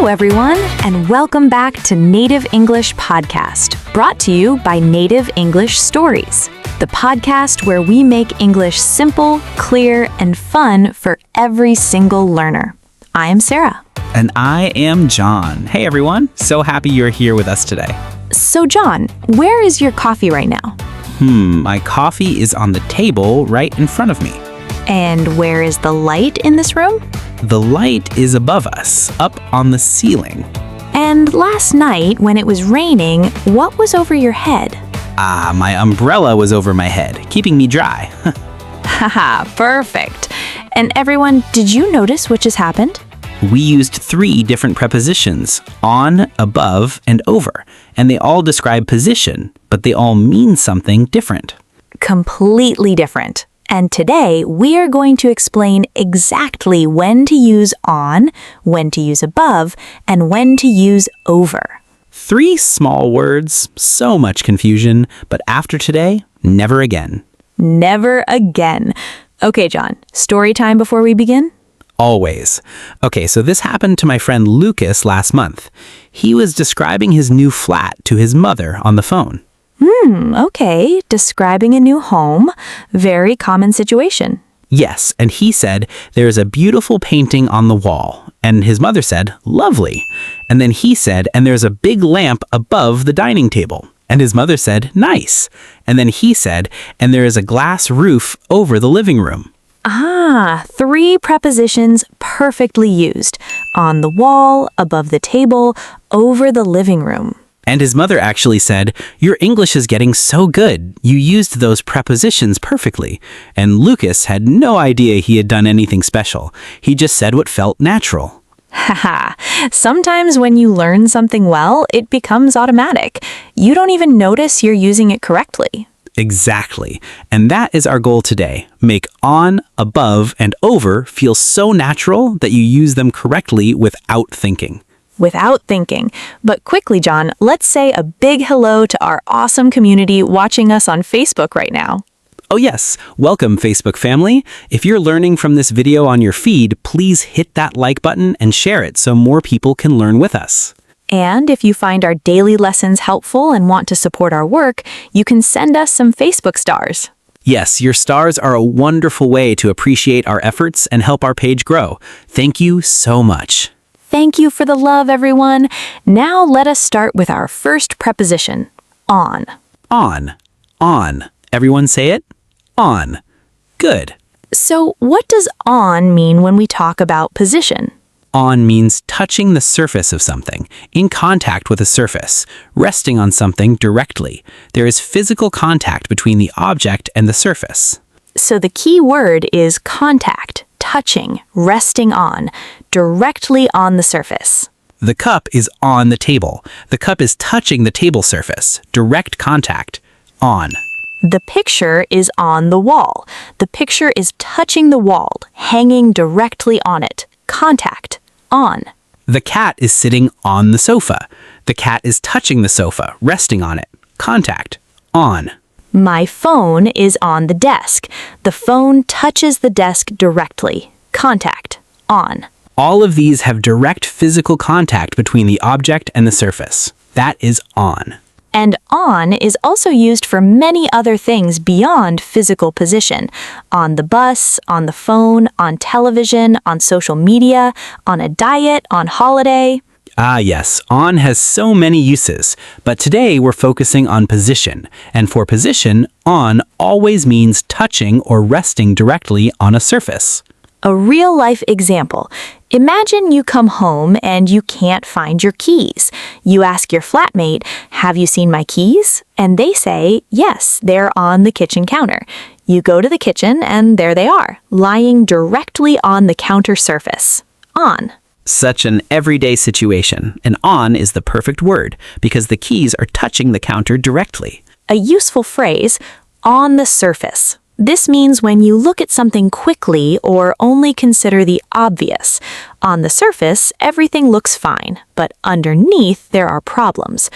everyone, and welcome back to Native English Podcast, brought to you by Native English Stories, the podcast where we make English simple, clear, and fun for every single learner. I am Sarah. And I am John. Hey everyone, so happy you're here with us today. So John, where is your coffee right now? My coffee is on the table right in front of me. And where is the light in this room? The light is above us, up on the ceiling. And last night, when it was raining, what was over your head? My umbrella was over my head, keeping me dry. Haha, perfect. And everyone, did you notice what just happened? We used 3 different prepositions, on, above, and over, and they all describe position, but they all mean something different. Completely different. And today, we are going to explain exactly when to use on, when to use above, and when to use over. 3 small words, so much confusion, but after today, never again. Never again. Okay, John, story time before we begin? Always. Okay, so this happened to my friend Lucas last month. He was describing his new flat to his mother on the phone. Okay, describing a new home. Very common situation. Yes, and he said, there's a beautiful painting on the wall. And his mother said, lovely. And then he said, and there's a big lamp above the dining table. And his mother said, nice. And then he said, and there is a glass roof over the living room. 3 prepositions perfectly used. On the wall, above the table, over the living room. And his mother actually said, your English is getting so good. You used those prepositions perfectly. And Lucas had no idea he had done anything special. He just said what felt natural. Haha, sometimes when you learn something well, it becomes automatic. You don't even notice you're using it correctly. Exactly. And that is our goal today. Make on, above, and over feel so natural that you use them correctly without thinking. Without thinking. But quickly, John, let's say a big hello to our awesome community watching us on Facebook right now. Oh yes, welcome Facebook family. If you're learning from this video on your feed, please hit that like button and share it so more people can learn with us. And if you find our daily lessons helpful and want to support our work, you can send us some Facebook stars. Yes, your stars are a wonderful way to appreciate our efforts and help our page grow. Thank you so much. Thank you for the love, everyone. Now let us start with our first preposition, on. On. On. Everyone say it? On. Good. So what does on mean when we talk about position? On means touching the surface of something, in contact with a surface, resting on something directly. There is physical contact between the object and the surface. So the key word is contact, touching, resting on, directly on the surface. The cup is on the table. The cup is touching the table surface. Direct contact. On. The picture is on the wall. The picture is touching the wall, hanging directly on it. Contact. On. The cat is sitting on the sofa. The cat is touching the sofa, resting on it. Contact. On. My phone is on the desk. The phone touches the desk directly. Contact. On. All of these have direct physical contact between the object and the surface. That is on. And on is also used for many other things beyond physical position. On the bus, on the phone, on television, on social media, on a diet, on holiday. Yes, on has so many uses, but today we're focusing on position. And for position, on always means touching or resting directly on a surface. A real-life example. Imagine you come home and you can't find your keys. You ask your flatmate, have you seen my keys? And they say, yes, they're on the kitchen counter. You go to the kitchen and there they are, lying directly on the counter surface. On. Such an everyday situation, and on is the perfect word because the keys are touching the counter directly. A useful phrase, on the surface. This means when you look at something quickly or only consider the obvious. On the surface, everything looks fine, but underneath there are problems.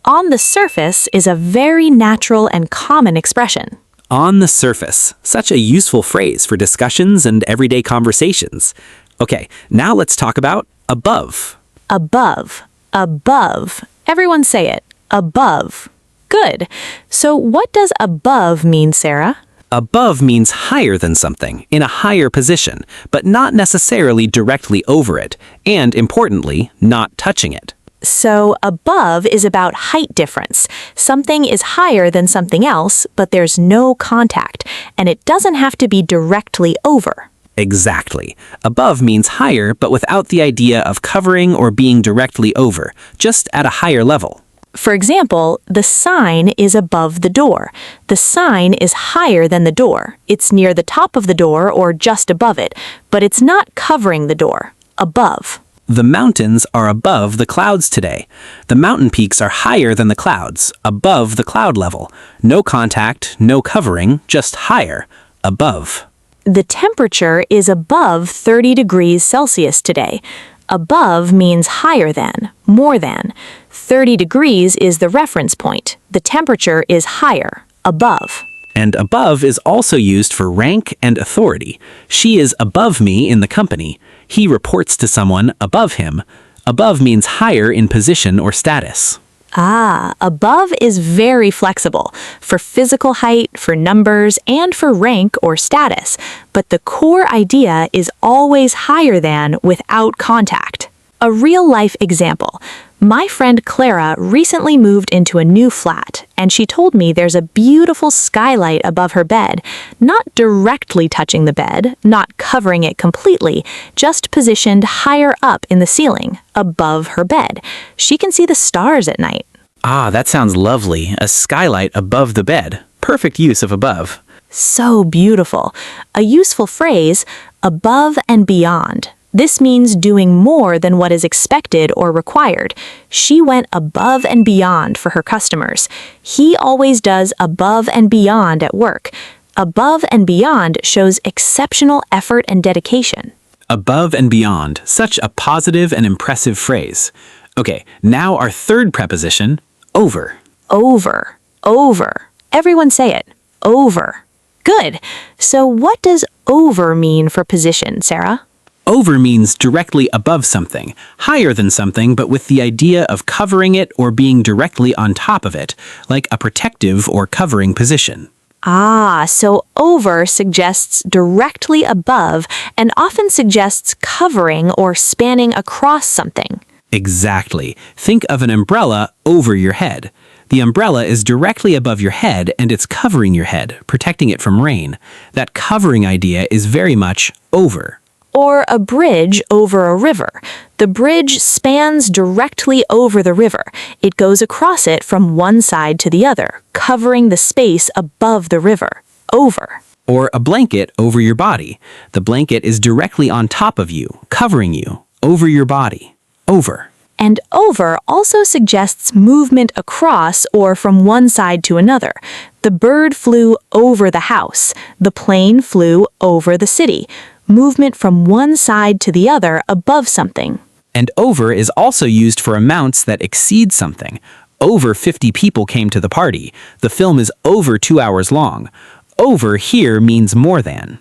On the surface is a very natural and common expression. On the surface, such a useful phrase for discussions and everyday conversations. Okay, now let's talk about above. Above. Above. Everyone say it. Above. Good. So what does above mean, Sarah? Above means higher than something, in a higher position, but not necessarily directly over it, and importantly, not touching it. So above is about height difference. Something is higher than something else, but there's no contact, and it doesn't have to be directly over. Exactly. Above means higher, but without the idea of covering or being directly over, just at a higher level. For example, the sign is above the door. The sign is higher than the door. It's near the top of the door or just above it, but it's not covering the door. Above. The mountains are above the clouds today. The mountain peaks are higher than the clouds, above the cloud level. No contact, no covering, just higher, above. The temperature is above 30 degrees Celsius today. Above means higher than, more than. 30 degrees is the reference point. The temperature is higher, above. And above is also used for rank and authority. She is above me in the company. He reports to someone above him. Above means higher in position or status. Above is very flexible for physical height, for numbers, and for rank or status. But the core idea is always higher than without contact. A real-life example. My friend Clara recently moved into a new flat, and she told me there's a beautiful skylight above her bed, not directly touching the bed, not covering it completely, just positioned higher up in the ceiling, above her bed. She can see the stars at night. That sounds lovely. A skylight above the bed. Perfect use of above. So beautiful. A useful phrase, above and beyond. This means doing more than what is expected or required. She went above and beyond for her customers. He always does above and beyond at work. Above and beyond shows exceptional effort and dedication. Above and beyond. Such a positive and impressive phrase. Okay, now our third preposition, over. Over. Over. Everyone say it. Over. Good. So what does over mean for position, Sarah? Over means directly above something, higher than something, but with the idea of covering it or being directly on top of it, like a protective or covering position. So over suggests directly above and often suggests covering or spanning across something. Exactly. Think of an umbrella over your head. The umbrella is directly above your head and it's covering your head, protecting it from rain. That covering idea is very much over. Or a bridge over a river. The bridge spans directly over the river. It goes across it from one side to the other, covering the space above the river. Over. Or a blanket over your body. The blanket is directly on top of you, covering you, over your body. Over. And over also suggests movement across or from one side to another. The bird flew over the house. The plane flew over the city. Movement from one side to the other above something. And over is also used for amounts that exceed something. Over 50 people came to the party. The film is over 2 hours long. Over here means more than.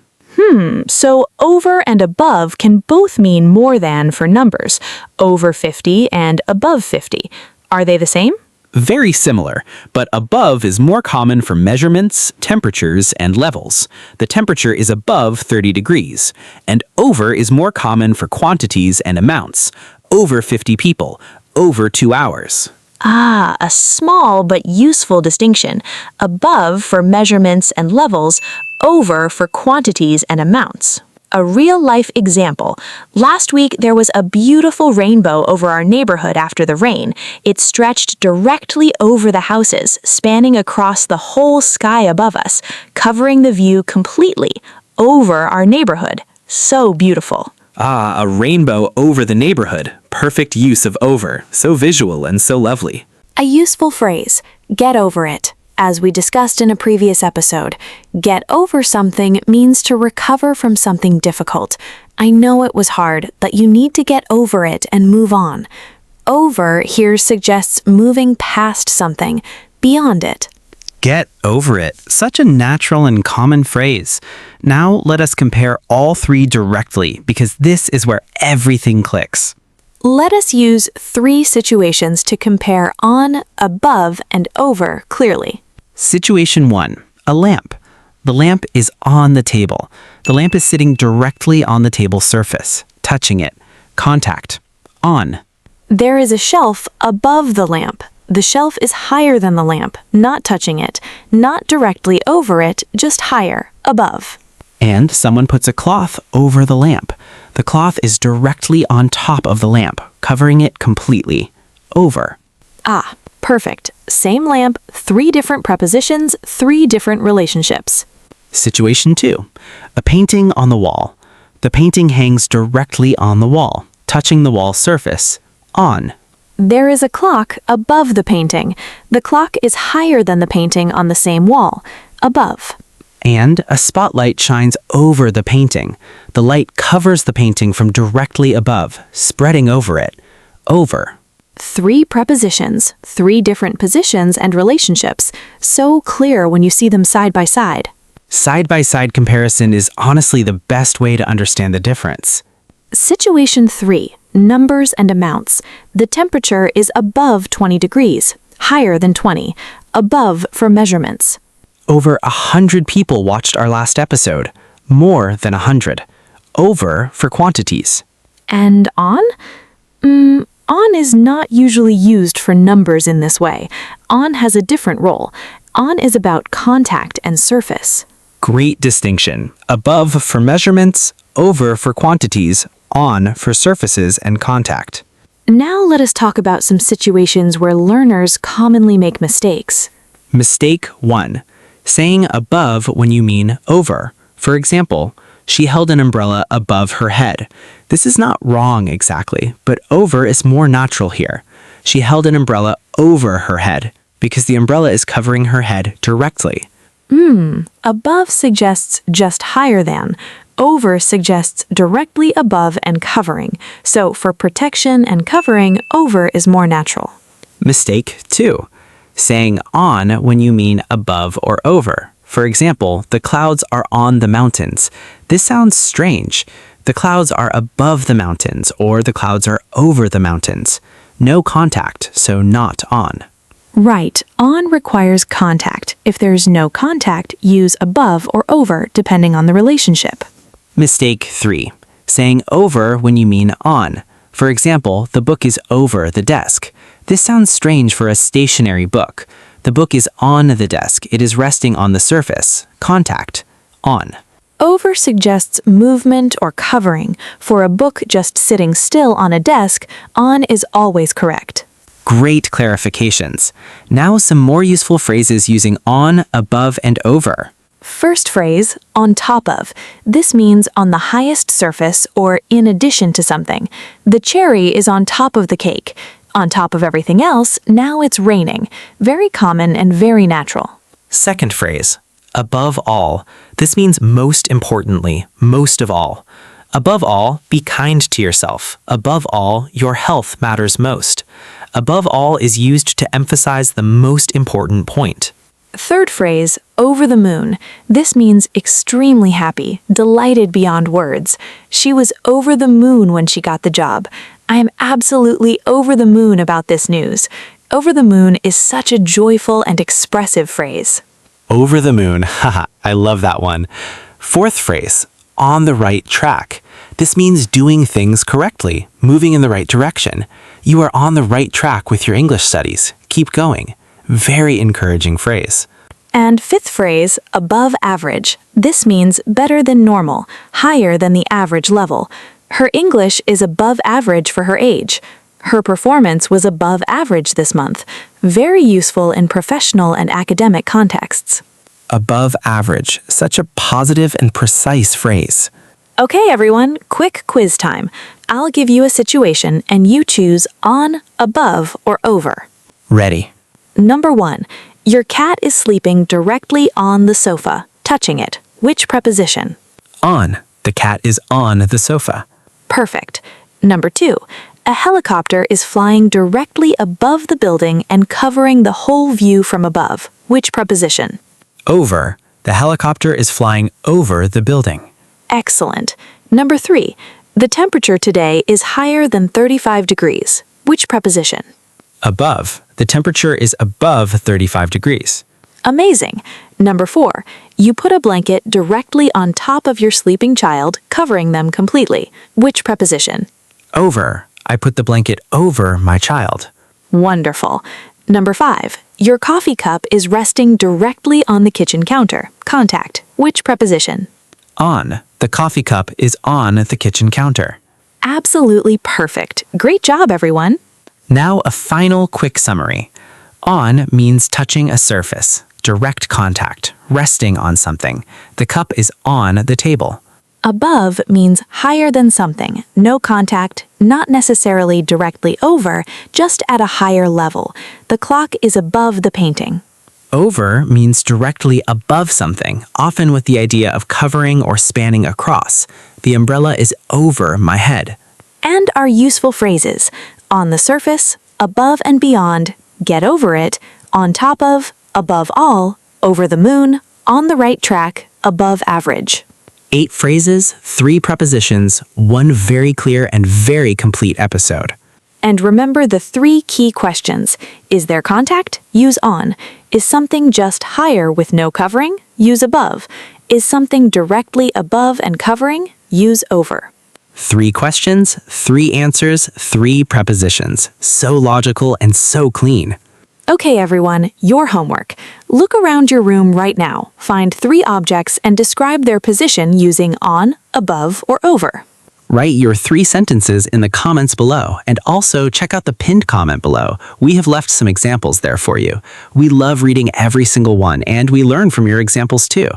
So over and above can both mean more than for numbers. Over 50 and above 50. Are they the same? Very similar, but above is more common for measurements, temperatures, and levels. The temperature is above 30 degrees. And over is more common for quantities and amounts. Over 50 people. Over 2 hours. A small but useful distinction. Above for measurements and levels, over for quantities and amounts. A real-life example. Last week, there was a beautiful rainbow over our neighborhood after the rain. It stretched directly over the houses, spanning across the whole sky above us, covering the view completely, over our neighborhood. So beautiful. A rainbow over the neighborhood. Perfect use of over. So visual and so lovely. A useful phrase, get over it. As we discussed in a previous episode, get over something means to recover from something difficult. I know it was hard, but you need to get over it and move on. Over here suggests moving past something, beyond it. Get over it. Such a natural and common phrase. Now let us compare all three directly because this is where everything clicks. Let us use 3 situations to compare on, above, and over clearly. Situation 1. A lamp. The lamp is on the table. The lamp is sitting directly on the table surface, touching it. Contact. On. There is a shelf above the lamp. The shelf is higher than the lamp, not touching it, not directly over it, just higher, above. And someone puts a cloth over the lamp. The cloth is directly on top of the lamp, covering it completely. Over. Ah, perfect. Same lamp, 3 different prepositions, 3 different relationships. Situation 2. A painting on the wall. The painting hangs directly on the wall, touching the wall surface. On. There is a clock above the painting. The clock is higher than the painting on the same wall, above. And a spotlight shines over the painting. The light covers the painting from directly above, spreading over it. Over. 3 prepositions, 3 different positions and relationships, so clear when you see them side by side. Side-by-side comparison is honestly the best way to understand the difference. Situation 3, numbers and amounts. The temperature is above 20 degrees, higher than 20, above for measurements. Over 100 people watched our last episode. More than 100. Over for quantities. And on? On is not usually used for numbers in this way. On has a different role. On is about contact and surface. Great distinction. Above for measurements, over for quantities, on for surfaces and contact. Now let us talk about some situations where learners commonly make mistakes. Mistake 1. Saying above when you mean over. For example, she held an umbrella above her head. This is not wrong exactly, but over is more natural here. She held an umbrella over her head because the umbrella is covering her head directly. Above suggests just higher than. Over suggests directly above and covering. So for protection and covering, over is more natural. Mistake 2. Saying on when you mean above or over. For example, the clouds are on the mountains. This sounds strange. The clouds are above the mountains or the clouds are over the mountains. No contact, so not on. Right, on requires contact. If there's no contact, use above or over depending on the relationship. Mistake 3. Saying over when you mean on. For example, the book is over the desk. This sounds strange for a stationary book. The book is on the desk. It is resting on the surface. Contact. On. Over suggests movement or covering. For a book just sitting still on a desk, on is always correct. Great clarifications. Now some more useful phrases using on, above, and over. First phrase, on top of. This means on the highest surface or in addition to something. The cherry is on top of the cake. On top of everything else, now it's raining. Very common and very natural. Second phrase, above all. This means most importantly, most of all. Above all, be kind to yourself. Above all, your health matters most. Above all is used to emphasize the most important point. Third phrase, over the moon. This means extremely happy, delighted beyond words. She was over the moon when she got the job. I am absolutely over the moon about this news. Over the moon is such a joyful and expressive phrase. Over the moon, haha, I love that one. Fourth phrase, on the right track. This means doing things correctly, moving in the right direction. You are on the right track with your English studies. Keep going. Very encouraging phrase. And fifth phrase, above average. This means better than normal, higher than the average level. Her English is above average for her age. Her performance was above average this month. Very useful in professional and academic contexts. Above average, such a positive and precise phrase. Okay, everyone, quick quiz time. I'll give you a situation and you choose on, above, or over. Ready. Number 1. Your cat is sleeping directly on the sofa, touching it. Which preposition? On. The cat is on the sofa. Perfect. Number 2. A helicopter is flying directly above the building and covering the whole view from above. Which preposition? Over. The helicopter is flying over the building. Excellent. Number 3. The temperature today is higher than 35 degrees. Which preposition? Above. The temperature is above 35 degrees. Amazing. Number 4, you put a blanket directly on top of your sleeping child, covering them completely. Which preposition? Over. I put the blanket over my child. Wonderful. Number 5, your coffee cup is resting directly on the kitchen counter. Contact. Which preposition? On. The coffee cup is on the kitchen counter. Absolutely perfect. Great job, everyone. Now a final quick summary. On means touching a surface, direct contact, resting on something. The cup is on the table. Above means higher than something, no contact, not necessarily directly over, just at a higher level. The clock is above the painting. Over means directly above something, often with the idea of covering or spanning across. The umbrella is over my head. And our useful phrases: on the surface, above and beyond, get over it, on top of, above all, over the moon, on the right track, above average. 8 phrases, 3 prepositions, 1 very clear and very complete episode. And remember the 3 key questions. Is there contact? Use on. Is something just higher with no covering? Use above. Is something directly above and covering? Use over. 3 questions, 3 answers, 3 prepositions. So logical and so clean. Okay, everyone, your homework. Look around your room right now. Find 3 objects and describe their position using on, above, or over. Write your 3 sentences in the comments below, and also check out the pinned comment below. We have left some examples there for you. We love reading every single one, and we learn from your examples too.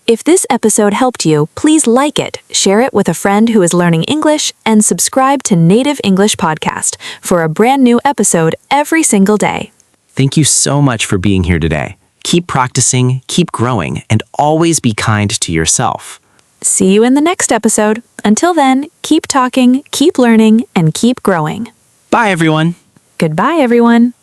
If this episode helped you, please like it, share it with a friend who is learning English, and subscribe to Native English Podcast for a brand new episode every single day. Thank you so much for being here today. Keep practicing, keep growing, and always be kind to yourself. See you in the next episode. Until then, keep talking, keep learning, and keep growing. Bye, everyone. Goodbye, everyone.